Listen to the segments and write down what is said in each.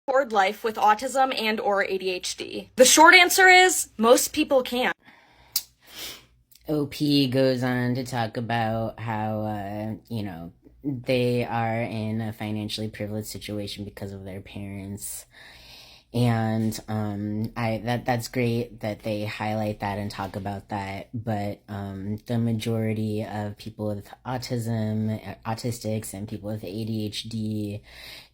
Afford life with autism and or ADHD? The short answer is most people can't. OP goes on to talk about how, they are in a financially privileged situation because of their parents. And that's great that they highlight that and talk about that. But the majority of people with autism, autistics, and people with ADHD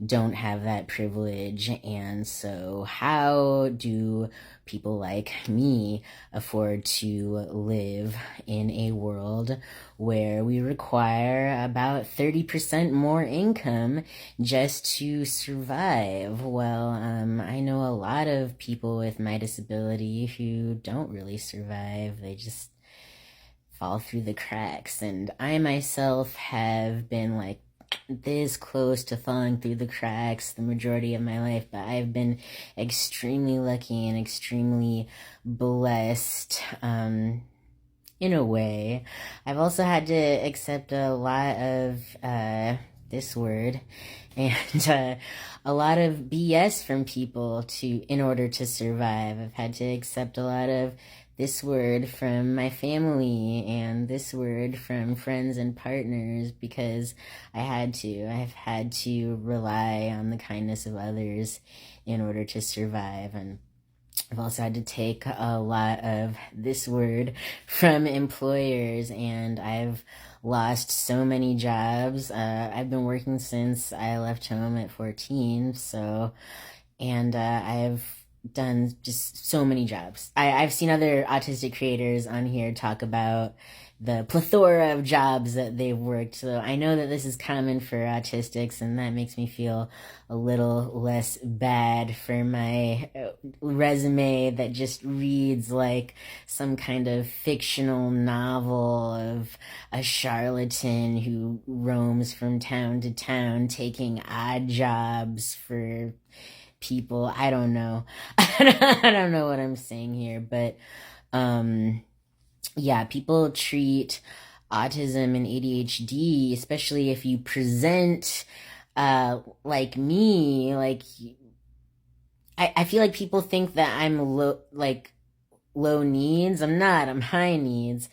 don't have that privilege. And so, how do people like me afford to live in a world where we require about 30% more income just to survive? Well, I know a lot of people with my disability who don't really survive. They just fall through the cracks. And I myself have been like this close to falling through the cracks the majority of my life, but I've been extremely lucky and extremely blessed, in a way. I've also had to accept a lot of this word and a lot of BS from people in order to survive. I've had to accept a lot of this word from my family and this word from friends and partners because I've had to rely on the kindness of others in order to survive. And I've also had to take a lot of this word from employers, and I've lost so many jobs. I've been working since I left home at 14, and I've done just so many jobs. I've seen other autistic creators on here talk about the plethora of jobs that they've worked. So I know that this is common for autistics, and that makes me feel a little less bad for my resume that just reads like some kind of fictional novel of a charlatan who roams from town to town taking odd jobs for people. I don't know. I don't know what I'm saying here, but yeah, people treat autism and ADHD, especially if you present like me, like I feel like people think that I'm low needs. I'm not. I'm high needs.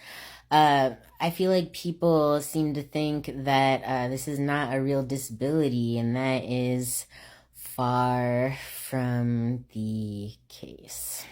I feel like people seem to think that this is not a real disability, and that is far from the case.